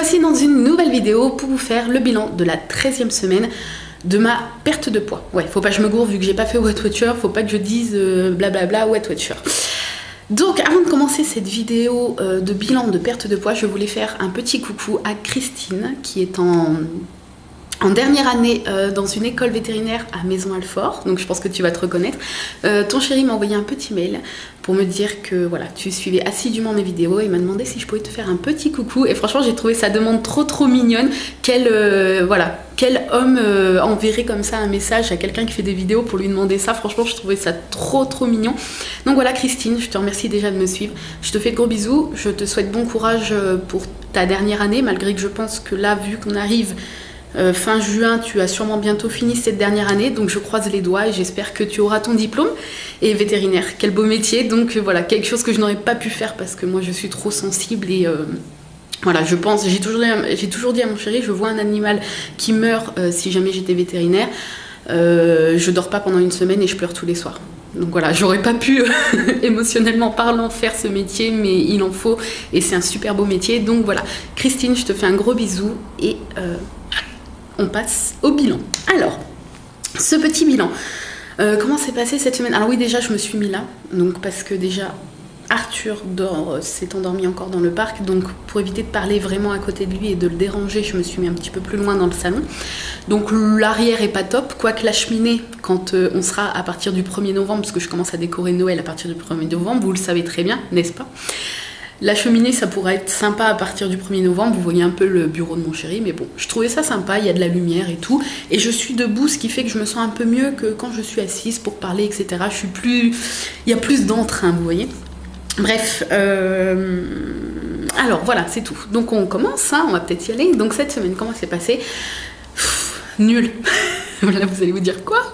voici dans une nouvelle vidéo pour vous faire le bilan de la 13e semaine de ma perte de poids. Ouais, faut pas que je me gourre vu que j'ai pas fait Weight Watcher, faut pas que je dise blablabla Weight Watcher. Donc avant de commencer cette vidéo de bilan de perte de poids, je voulais faire un petit coucou à Christine qui est en dernière année dans une école vétérinaire à Maisons-Alfort, donc je pense que tu vas te reconnaître. Ton chéri m'a envoyé un petit mail pour me dire que voilà, tu suivais assidûment mes vidéos et m'a demandé si je pouvais te faire un petit coucou. Et franchement, j'ai trouvé sa demande trop mignonne. Quel homme enverrait comme ça un message à quelqu'un qui fait des vidéos pour lui demander ça. Franchement, je trouvais ça trop mignon. Donc voilà, Christine, je te remercie déjà de me suivre. Je te fais de gros bisous. Je te souhaite bon courage pour ta dernière année, malgré que je pense que là, vu qu'on arrive fin juin, tu as sûrement bientôt fini cette dernière année, donc je croise les doigts et j'espère que tu auras ton diplôme. Et vétérinaire, quel beau métier, donc voilà, quelque chose que je n'aurais pas pu faire parce que moi je suis trop sensible et voilà, je pense, j'ai toujours dit à mon chéri, je vois un animal qui meurt si jamais j'étais vétérinaire, je dors pas pendant une semaine et je pleure tous les soirs. Donc voilà, j'aurais pas pu émotionnellement parlant faire ce métier, mais il en faut et c'est un super beau métier. Donc voilà, Christine, je te fais un gros bisou et on passe au bilan. Alors, ce petit bilan, comment s'est passé cette semaine? Alors oui, déjà, je me suis mis là, donc parce que déjà, Arthur s'est endormi encore dans le parc, donc pour éviter de parler vraiment à côté de lui et de le déranger, je me suis mis un petit peu plus loin dans le salon. Donc l'arrière est pas top, quoique la cheminée, quand on sera à partir du 1er novembre, parce que je commence à décorer Noël à partir du 1er novembre, vous le savez très bien, n'est-ce pas? La cheminée, ça pourrait être sympa à partir du 1er novembre. Vous voyez un peu le bureau de mon chéri, mais bon, je trouvais ça sympa, il y a de la lumière et tout. Et je suis debout, ce qui fait que je me sens un peu mieux que quand je suis assise pour parler, etc. Je suis plus... Il y a plus d'entrain, vous voyez. Bref, alors voilà, c'est tout. Donc on commence, hein, on va peut-être y aller. Donc cette semaine, comment c'est passé? Nul. Là, vous allez vous dire quoi?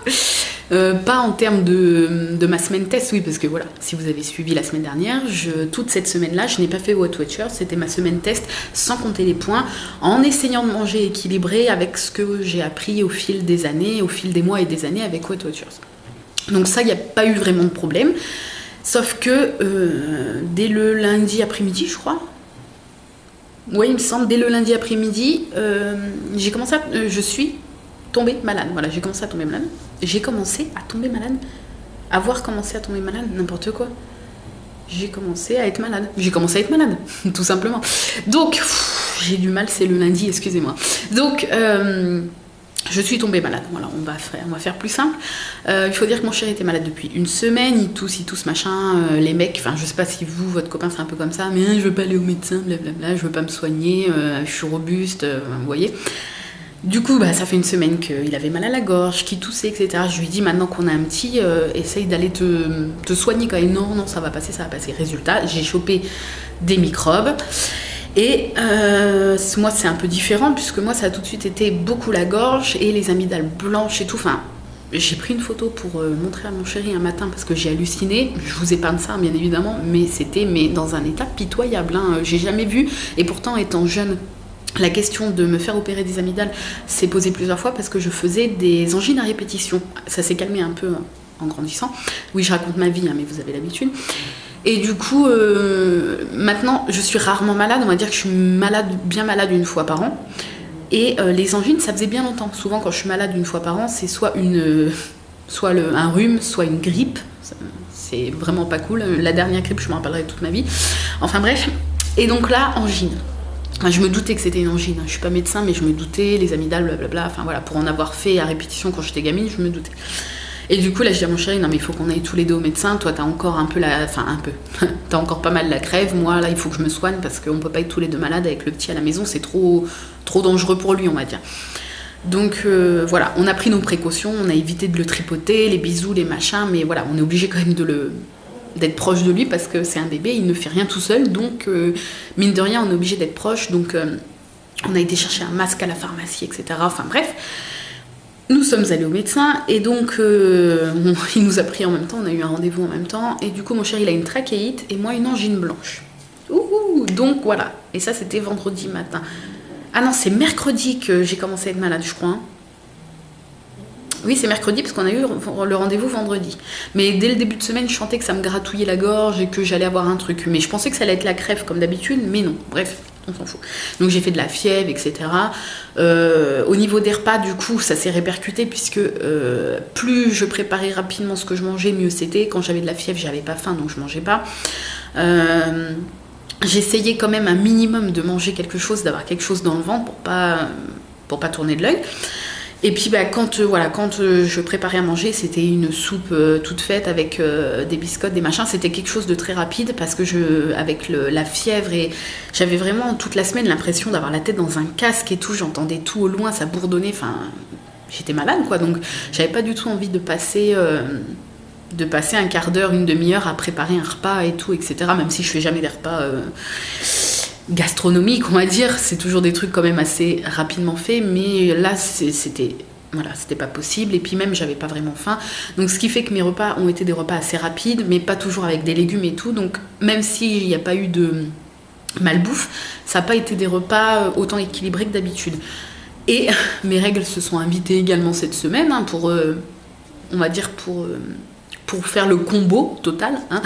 Pas en termes de ma semaine test, oui, parce que voilà, si vous avez suivi la semaine dernière, toute cette semaine-là, je n'ai pas fait Weight Watcher, c'était ma semaine test sans compter les points, en essayant de manger équilibré avec ce que j'ai appris au fil des années, au fil des mois et des années avec Weight Watchers. Donc ça, il n'y a pas eu vraiment de problème, sauf que dès le lundi après-midi, je crois, oui, il me semble, dès le lundi après-midi, je suis tombée malade. Voilà, j'ai commencé à tomber malade. Avoir commencé à tomber malade, n'importe quoi. J'ai commencé à être malade, tout simplement. Donc, j'ai du mal, c'est le lundi, excusez-moi. Donc, je suis tombée malade. Voilà, on va faire plus simple. Il faut dire que mon chéri était malade depuis une semaine, il tousse, machin. Les mecs, enfin, je sais pas si votre copain c'est un peu comme ça, mais je veux pas aller au médecin, blablabla, je veux pas me soigner, je suis robuste, vous voyez. Du coup, ça fait une semaine qu'il avait mal à la gorge, qu'il toussait, etc. Je lui dis maintenant qu'on a un petit, essaye d'aller te soigner quand même. Non, ça va passer. Résultat, j'ai chopé des microbes. Et moi, c'est un peu différent puisque moi, ça a tout de suite été beaucoup la gorge et les amygdales blanches et tout. Enfin, j'ai pris une photo pour montrer à mon chéri un matin parce que j'ai halluciné. Je vous épargne ça, bien évidemment, mais c'était dans un état pitoyable. Hein. J'ai jamais vu, et pourtant, étant jeune, la question de me faire opérer des amygdales s'est posée plusieurs fois parce que je faisais des angines à répétition. Ça s'est calmé un peu en grandissant. Oui, je raconte ma vie, hein, mais vous avez l'habitude. Et du coup, maintenant, je suis rarement malade. On va dire que je suis bien malade une fois par an. Et les angines, ça faisait bien longtemps. Souvent, quand je suis malade une fois par an, c'est soit un rhume, soit une grippe. C'est vraiment pas cool. La dernière grippe, je m'en rappellerai toute ma vie. Enfin bref. Et donc là, angine. Je me doutais que c'était une angine, je suis pas médecin mais je me doutais, les amygdales, blablabla, enfin voilà, pour en avoir fait à répétition quand j'étais gamine, je me doutais. Et du coup là je dis à mon chéri, non mais il faut qu'on aille tous les deux au médecin, toi t'as encore t'as encore pas mal la crève, moi là il faut que je me soigne parce qu'on peut pas être tous les deux malades avec le petit à la maison, c'est trop dangereux pour lui on va dire. Donc voilà, on a pris nos précautions, on a évité de le tripoter, les bisous, les machins, mais voilà, on est obligé quand même d'être proche de lui parce que c'est un bébé, il ne fait rien tout seul, donc mine de rien on est obligé d'être proche, donc on a été chercher un masque à la pharmacie, etc. Enfin bref, nous sommes allés au médecin et donc il nous a pris en même temps, on a eu un rendez-vous en même temps et du coup mon chéri il a une trachéite et moi une angine blanche. Donc voilà, et ça c'était vendredi matin. Ah non, c'est mercredi que j'ai commencé à être malade, je crois. Hein. Oui, c'est mercredi parce qu'on a eu le rendez-vous vendredi. Mais dès le début de semaine, je sentais que ça me gratouillait la gorge et que j'allais avoir un truc. Mais je pensais que ça allait être la crève comme d'habitude, mais non. Bref, on s'en fout. Donc j'ai fait de la fièvre, etc. Au niveau des repas, du coup, ça s'est répercuté puisque plus je préparais rapidement ce que je mangeais, mieux c'était. Quand j'avais de la fièvre, j'avais pas faim, donc je mangeais pas. J'essayais quand même un minimum de manger quelque chose, d'avoir quelque chose dans le ventre pour pas tourner de l'œil. Et puis quand je préparais à manger, c'était une soupe toute faite avec des biscottes, des machins. C'était quelque chose de très rapide parce que avec la fièvre, et j'avais vraiment toute la semaine l'impression d'avoir la tête dans un casque et tout. J'entendais tout au loin, ça bourdonnait. Enfin, j'étais malade, quoi. Donc j'avais pas du tout envie de passer un quart d'heure, une demi-heure à préparer un repas et tout, etc. Même si je fais jamais des repas gastronomiques, on va dire, c'est toujours des trucs quand même assez rapidement faits, mais là c'était pas possible, et puis même j'avais pas vraiment faim, donc ce qui fait que mes repas ont été des repas assez rapides, mais pas toujours avec des légumes et tout, donc même s'il n'y a pas eu de malbouffe, ça n'a pas été des repas autant équilibrés que d'habitude. Et mes règles se sont invitées également cette semaine, hein, pour faire le combo total, hein.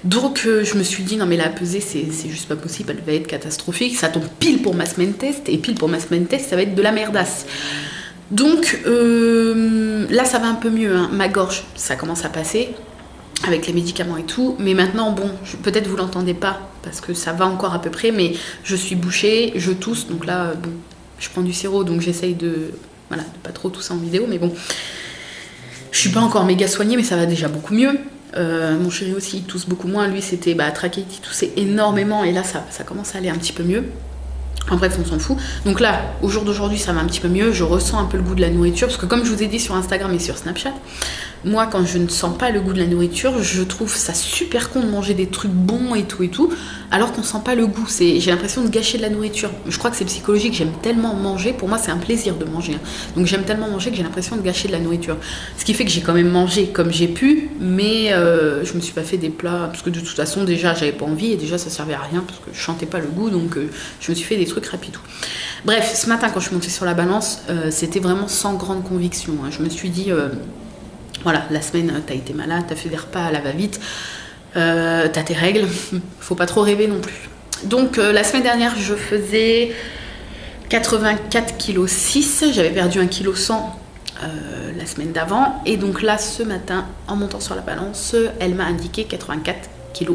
Donc je me suis dit non mais la pesée c'est juste pas possible, elle va être catastrophique, ça tombe pile pour ma semaine test, et pile pour ma semaine test ça va être de la merdasse. Donc là ça va un peu mieux, hein. Ma gorge ça commence à passer avec les médicaments et tout, mais maintenant bon, peut-être vous l'entendez pas parce que ça va encore à peu près, mais je suis bouchée, je tousse, donc là bon, je prends du sirop, donc j'essaye de pas trop tousser en vidéo, mais bon, je suis pas encore méga soignée, mais ça va déjà beaucoup mieux. Mon chéri aussi il tousse beaucoup moins, lui c'était trachéite, il toussait énormément, et là ça commence à aller un petit peu mieux. En bref, on s'en fout. Donc là, au jour d'aujourd'hui, ça va un petit peu mieux. Je ressens un peu le goût de la nourriture, parce que comme je vous ai dit sur Instagram et sur Snapchat, moi, quand je ne sens pas le goût de la nourriture, je trouve ça super con de manger des trucs bons et tout, alors qu'on sent pas le goût. J'ai l'impression de gâcher de la nourriture. Je crois que c'est psychologique, j'aime tellement manger. Pour moi, c'est un plaisir de manger, hein. Donc j'aime tellement manger que j'ai l'impression de gâcher de la nourriture. Ce qui fait que j'ai quand même mangé comme j'ai pu, mais je me suis pas fait des plats, parce que de toute façon, déjà, j'avais pas envie, et déjà, ça servait à rien, parce que je sentais pas le goût, donc je me suis fait des trucs rapidou. Bref, ce matin, quand je suis montée sur la balance, c'était vraiment sans grande conviction, hein. Je me suis dit... voilà, la semaine, t'as été malade, t'as fait des repas à la va-vite, t'as tes règles, faut pas trop rêver non plus. Donc la semaine dernière, je faisais 84,6 kg, j'avais perdu 1,1 kg la semaine d'avant, et donc là, ce matin, en montant sur la balance, elle m'a indiqué 84,3 kg.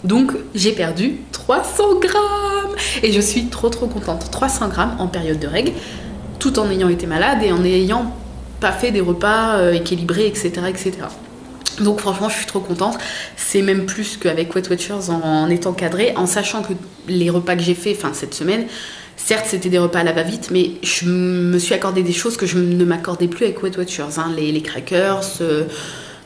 Donc j'ai perdu 300 grammes, et je suis trop contente. 300 grammes en période de règles, tout en ayant été malade et en ayant pas fait des repas équilibrés, etc. Donc franchement, je suis trop contente. C'est même plus qu'avec Weight Watchers en étant cadrée, en sachant que les repas que j'ai fait cette semaine, certes c'était des repas à la va-vite, mais je me suis accordé des choses que je ne m'accordais plus avec Weight Watchers, hein. Les crackers,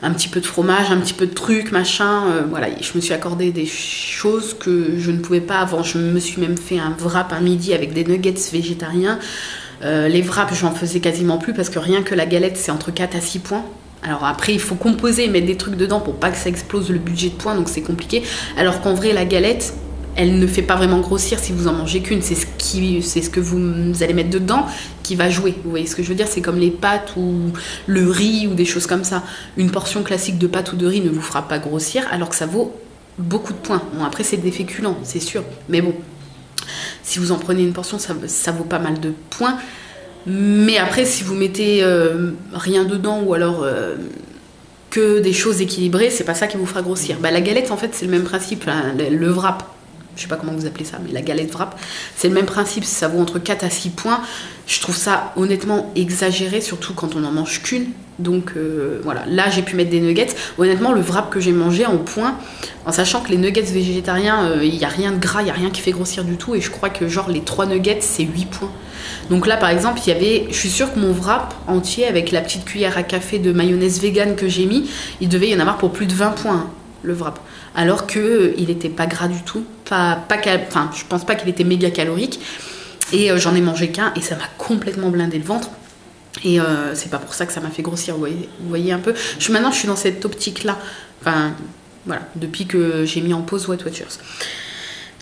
un petit peu de fromage, un petit peu de trucs, machin, voilà, je me suis accordé des choses que je ne pouvais pas avant. Je me suis même fait un wrap un midi avec des nuggets végétariens. Les wraps, j'en faisais quasiment plus parce que rien que la galette, c'est entre 4 à 6 points. Alors après, il faut composer et mettre des trucs dedans pour pas que ça explose le budget de points, donc c'est compliqué. Alors qu'en vrai, la galette, elle ne fait pas vraiment grossir si vous en mangez qu'une. C'est ce que vous allez mettre dedans qui va jouer. Vous voyez ce que je veux dire? C'est comme les pâtes ou le riz ou des choses comme ça. Une portion classique de pâtes ou de riz ne vous fera pas grossir, alors que ça vaut beaucoup de points. Bon, après, c'est des féculents, c'est sûr. Mais bon, si vous en prenez une portion, ça vaut pas mal de points. Mais après, si vous mettez rien dedans ou alors que des choses équilibrées, c'est pas ça qui vous fera grossir. La galette, en fait, c'est le même principe, hein, le wrap. Je sais pas comment vous appelez ça, mais la galette wrap, c'est le même principe, ça vaut entre 4 à 6 points. Je trouve ça honnêtement exagéré, surtout quand on n'en mange qu'une. Donc voilà, là j'ai pu mettre des nuggets. Honnêtement, le wrap que j'ai mangé en points, en sachant que les nuggets végétariens, il n'y a rien de gras, il n'y a rien qui fait grossir du tout, et je crois que genre les 3 nuggets, c'est 8 points. Donc là par exemple, je suis sûre que mon wrap entier, avec la petite cuillère à café de mayonnaise vegan que j'ai mis, il y en avoir pour plus de 20 points, hein, le wrap. Alors qu'il n'était pas gras du tout, je pense pas qu'il était méga calorique, et j'en ai mangé qu'un, et ça m'a complètement blindé le ventre. Et c'est pas pour ça que ça m'a fait grossir, vous voyez un peu. Maintenant, je suis dans cette optique-là. Voilà, depuis que j'ai mis en pause Weight Watchers.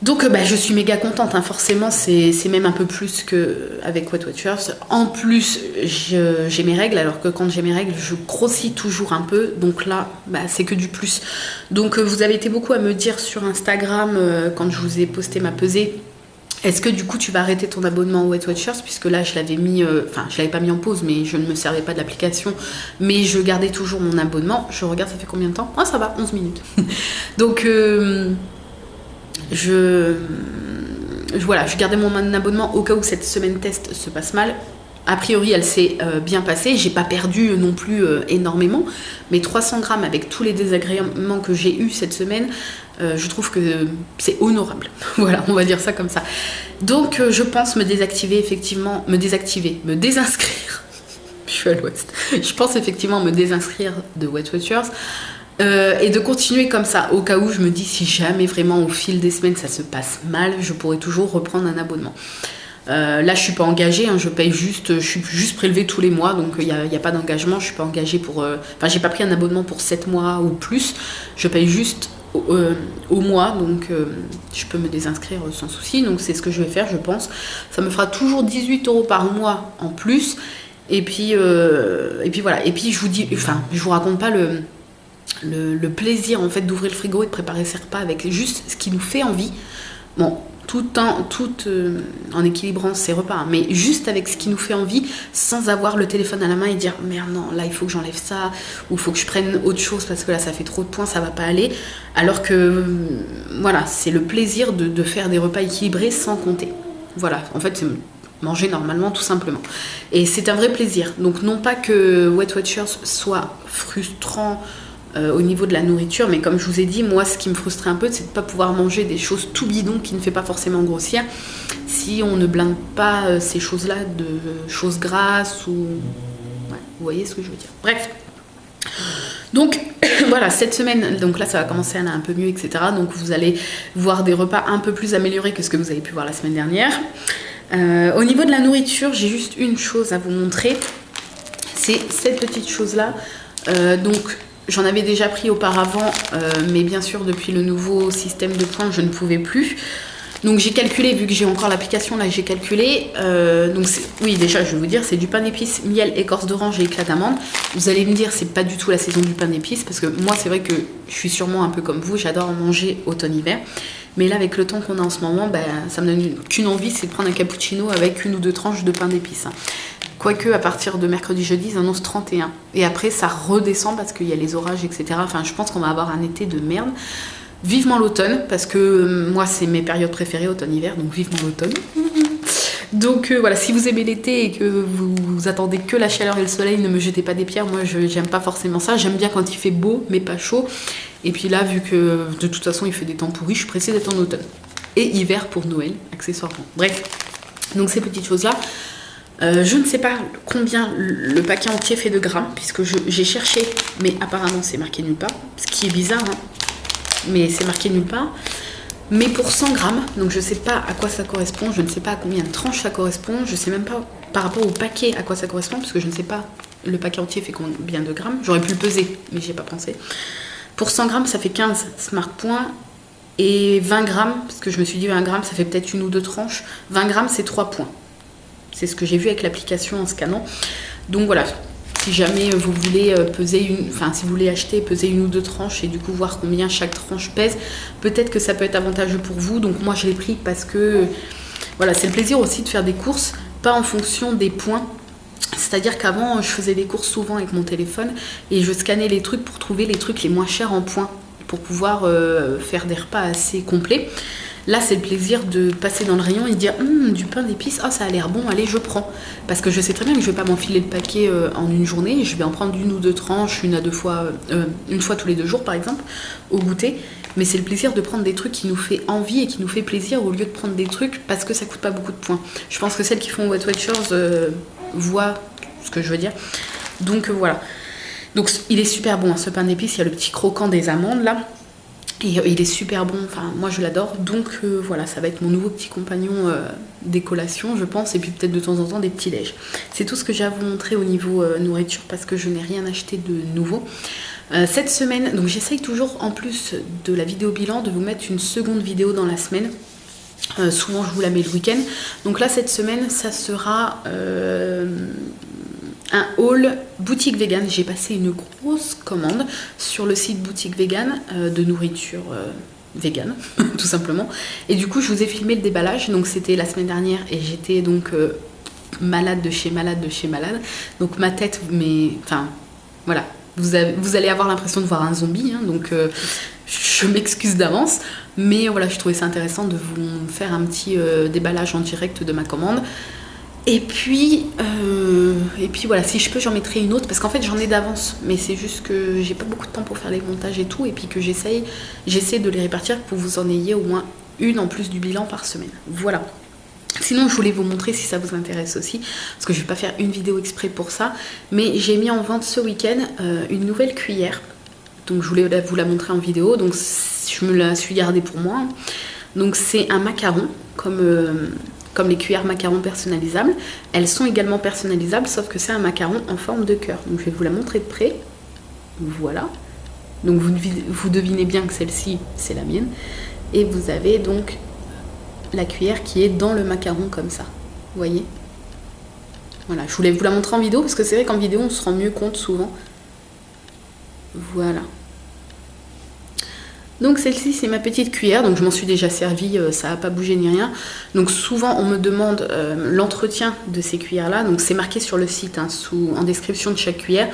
Donc, je suis méga contente, hein. Forcément, c'est même un peu plus qu'avec Weight Watchers. En plus, j'ai mes règles, alors que quand j'ai mes règles, je grossis toujours un peu. Donc là, c'est que du plus. Donc, vous avez été beaucoup à me dire sur Instagram, quand je vous ai posté ma pesée, Est-ce que du coup tu vas arrêter ton abonnement au Weight Watchers, puisque là je l'avais mis, je l'avais pas mis en pause, mais je ne me servais pas de l'application, mais je gardais toujours mon abonnement. Je regarde, ça fait combien de temps? Ah, ça va, 11 minutes. Donc voilà, je gardais mon abonnement au cas où cette semaine test se passe mal. A priori, elle s'est bien passée. J'ai pas perdu non plus énormément, mais 300 grammes avec tous les désagréments que j'ai eu cette semaine, je trouve que c'est honorable. Voilà, on va dire ça comme ça. Donc, je pense me désinscrire. Je suis à l'ouest. Je pense effectivement me désinscrire de Weight Watchers. Et de continuer comme ça, au cas où je me dis si jamais vraiment au fil des semaines ça se passe mal, je pourrais toujours reprendre un abonnement. Là je suis pas engagée, hein, je suis juste prélevée tous les mois, donc il n'y a pas d'engagement, je suis pas engagée pour... Enfin j'ai pas pris un abonnement pour 7 mois ou plus, je paye juste au mois, donc je peux me désinscrire sans souci, donc c'est ce que je vais faire je pense. Ça me fera toujours 18 € par mois en plus, et puis voilà, et puis je vous raconte pas le plaisir en fait d'ouvrir le frigo et de préparer ses repas avec juste ce qui nous fait envie. Bon, tout en équilibrant ses repas, hein, mais juste avec ce qui nous fait envie, sans avoir le téléphone à la main et dire merde non, là il faut que j'enlève ça, ou il faut que je prenne autre chose parce que là ça fait trop de points, ça va pas aller. Alors que voilà, c'est le plaisir de faire des repas équilibrés sans compter. Voilà, en fait c'est manger normalement tout simplement. Et c'est un vrai plaisir. Donc non pas que Weight Watchers soit frustrant au niveau de la nourriture, mais comme je vous ai dit, moi ce qui me frustrait un peu, c'est de ne pas pouvoir manger des choses tout bidons qui ne fait pas forcément grossir si on ne blinde pas ces choses-là de choses grasses ou... Ouais, vous voyez ce que je veux dire. Bref. Donc voilà, cette semaine, donc là ça va commencer à aller un peu mieux, etc. Donc vous allez voir des repas un peu plus améliorés que ce que vous avez pu voir la semaine dernière. Au niveau de la nourriture, j'ai juste une chose à vous montrer. C'est cette petite chose-là. Donc j'en avais déjà pris auparavant, mais bien sûr depuis le nouveau système de points, je ne pouvais plus. Donc j'ai calculé, vu que j'ai encore l'application là, j'ai calculé. Donc oui, déjà je vais vous dire, c'est du pain d'épices, miel, écorce d'orange et éclat d'amande. Vous allez me dire, c'est pas du tout la saison du pain d'épices, parce que moi c'est vrai que je suis sûrement un peu comme vous, j'adore manger automne-hiver. Mais là, avec le temps qu'on a en ce moment, ça me donne qu'une envie, c'est de prendre un cappuccino avec 1 ou 2 tranches de pain d'épices. Quoique, à partir de mercredi-jeudi, ils annoncent 31. Et après, ça redescend parce qu'il y a les orages, etc. Enfin, je pense qu'on va avoir un été de merde. Vivement l'automne, parce que moi, c'est mes périodes préférées, automne-hiver, donc vivement l'automne. Donc voilà, si vous aimez l'été et que vous attendez que la chaleur et le soleil, ne me jetez pas des pierres. Moi, j'aime pas forcément ça. J'aime bien quand il fait beau, mais pas chaud. Et puis là, vu que de toute façon, il fait des temps pourris, je suis pressée d'être en automne. Et hiver pour Noël, accessoirement. Bref, donc ces petites choses-là. Je ne sais pas combien le paquet entier fait de grammes, puisque j'ai cherché, mais apparemment, c'est marqué nulle part. Ce qui est bizarre, hein, mais c'est marqué nulle part. Mais pour 100 grammes, donc je ne sais pas à quoi ça correspond, je ne sais pas à combien de tranches ça correspond, je ne sais même pas par rapport au paquet à quoi ça correspond, parce que je ne sais pas le paquet entier fait combien de grammes. J'aurais pu le peser, mais j'y ai pas pensé. Pour 100 grammes, ça fait 15 smart points, et 20 grammes, parce que je me suis dit 20 grammes, ça fait peut-être 1 ou 2 tranches. 20 grammes, c'est 3 points. C'est ce que j'ai vu avec l'application en scannant. Donc voilà, si jamais vous voulez si vous voulez acheter, peser 1 ou 2 tranches et du coup voir combien chaque tranche pèse, peut-être que ça peut être avantageux pour vous. Donc moi je l'ai pris parce que voilà, c'est le plaisir aussi de faire des courses, pas en fonction des points. C'est-à-dire qu'avant je faisais des courses souvent avec mon téléphone et je scannais les trucs pour trouver les trucs les moins chers en points pour pouvoir faire des repas assez complets. Là, c'est le plaisir de passer dans le rayon et de dire du pain d'épices, oh, ça a l'air bon, allez, je prends. Parce que je sais très bien que je ne vais pas m'enfiler le paquet en une journée, je vais en prendre 1 ou 2 tranches, une fois tous les 2 jours par exemple, au goûter. Mais c'est le plaisir de prendre des trucs qui nous fait envie et qui nous fait plaisir au lieu de prendre des trucs parce que ça coûte pas beaucoup de points. Je pense que celles qui font Weight Watchers voient ce que je veux dire. Donc voilà. Donc il est super bon, hein, ce pain d'épices, il y a le petit croquant des amandes là. Et il est super bon, enfin moi je l'adore, donc voilà, ça va être mon nouveau petit compagnon des collations je pense, et puis peut-être de temps en temps des petits déj. C'est tout ce que j'ai à vous montrer au niveau nourriture parce que je n'ai rien acheté de nouveau. Cette semaine, donc j'essaye toujours en plus de la vidéo bilan de vous mettre une seconde vidéo dans la semaine. Souvent je vous la mets le week-end. Donc là cette semaine ça sera un haul boutique vegan. J'ai passé une grosse commande sur le site boutique vegan de nourriture vegan, tout simplement. Et du coup, je vous ai filmé le déballage. Donc, c'était la semaine dernière et j'étais donc malade de chez malade de chez malade. Donc, ma tête, mais enfin, voilà. Vous allez avoir l'impression de voir un zombie, hein, donc je m'excuse d'avance. Mais voilà, je trouvais ça intéressant de vous faire un petit déballage en direct de ma commande. Et puis voilà, si je peux, j'en mettrai une autre, parce qu'en fait j'en ai d'avance, mais c'est juste que j'ai pas beaucoup de temps pour faire les montages et tout, et puis que j'essaie de les répartir pour que vous en ayez au moins une en plus du bilan par semaine. Voilà. Sinon, je voulais vous montrer si ça vous intéresse aussi, parce que je vais pas faire une vidéo exprès pour ça, mais j'ai mis en vente ce week-end une nouvelle cuillère. Donc je voulais vous la montrer en vidéo, donc je me la suis gardée pour moi. Donc c'est un macaron, comme les cuillères macarons personnalisables. Elles sont également personnalisables, sauf que c'est un macaron en forme de cœur. Donc je vais vous la montrer de près. Voilà. Donc vous devinez bien que celle-ci, c'est la mienne. Et vous avez donc la cuillère qui est dans le macaron comme ça. Vous voyez? Voilà, je voulais vous la montrer en vidéo, parce que c'est vrai qu'en vidéo, on se rend mieux compte souvent. Voilà. Donc celle-ci, c'est ma petite cuillère, donc je m'en suis déjà servie, ça n'a pas bougé ni rien. Donc souvent on me demande l'entretien de ces cuillères là, donc c'est marqué sur le site, hein, en description de chaque cuillère.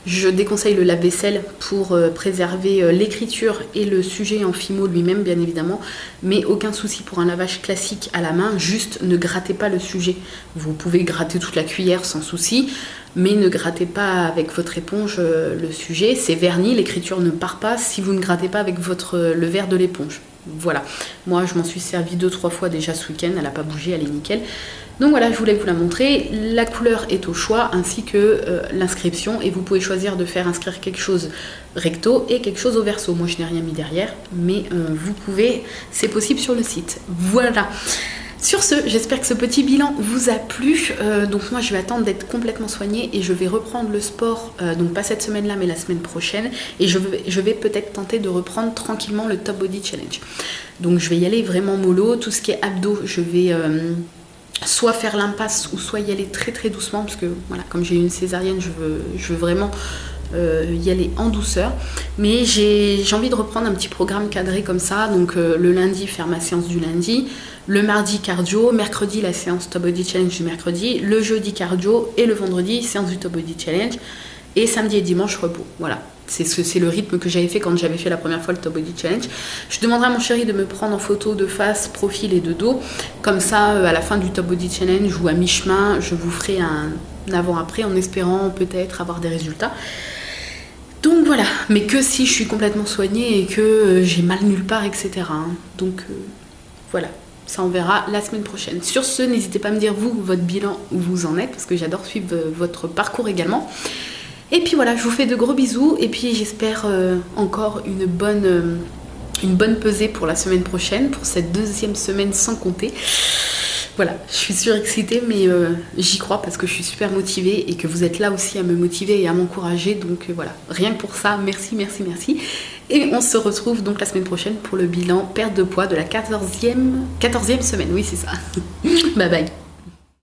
Je déconseille le lave-vaisselle pour préserver l'écriture et le sujet en fimo lui-même bien évidemment, mais aucun souci pour un lavage classique à la main, juste ne grattez pas le sujet. Vous pouvez gratter toute la cuillère sans souci, mais ne grattez pas avec votre éponge le sujet, c'est verni, l'écriture ne part pas si vous ne grattez pas avec le verre de l'éponge. Voilà, moi je m'en suis servi 2-3 fois déjà ce week-end, elle n'a pas bougé, elle est nickel. Donc voilà, je voulais vous la montrer. La couleur est au choix ainsi que l'inscription, et vous pouvez choisir de faire inscrire quelque chose recto et quelque chose au verso. Moi je n'ai rien mis derrière, mais vous pouvez, c'est possible sur le site. Voilà. Sur ce, j'espère que ce petit bilan vous a plu. Donc moi je vais attendre d'être complètement soignée et je vais reprendre le sport, donc pas cette semaine là mais la semaine prochaine, et je vais peut-être tenter de reprendre tranquillement le Top Body Challenge. Donc je vais y aller vraiment mollo. Tout ce qui est abdos, je vais soit faire l'impasse ou soit y aller très très doucement, parce que voilà, comme j'ai eu une césarienne, je veux vraiment y aller en douceur. Mais j'ai envie de reprendre un petit programme cadré comme ça. Donc le lundi, faire ma séance du lundi, le mardi cardio, mercredi la séance Top Body Challenge du mercredi, le jeudi cardio et le vendredi séance du Top Body Challenge, et samedi et dimanche repos. Voilà, c'est le rythme que j'avais fait quand j'avais fait la première fois le Top Body Challenge. Je demanderai à mon chéri de me prendre en photo de face, profil et de dos, comme ça à la fin du Top Body Challenge ou à mi-chemin, je vous ferai un avant-après en espérant peut-être avoir des résultats. Donc voilà, mais que si je suis complètement soignée et que j'ai mal nulle part, etc. hein. Donc voilà. Ça, on verra la semaine prochaine. Sur ce, n'hésitez pas à me dire, vous, votre bilan, où vous en êtes, parce que j'adore suivre votre parcours également. Et puis voilà, je vous fais de gros bisous, et puis j'espère encore une bonne pesée pour la semaine prochaine, pour cette deuxième semaine sans compter. Voilà, je suis surexcitée, mais j'y crois parce que je suis super motivée et que vous êtes là aussi à me motiver et à m'encourager. Donc voilà, rien que pour ça, merci, merci, merci. Et on se retrouve donc la semaine prochaine pour le bilan perte de poids de la 14e semaine. Oui, c'est ça. Bye bye.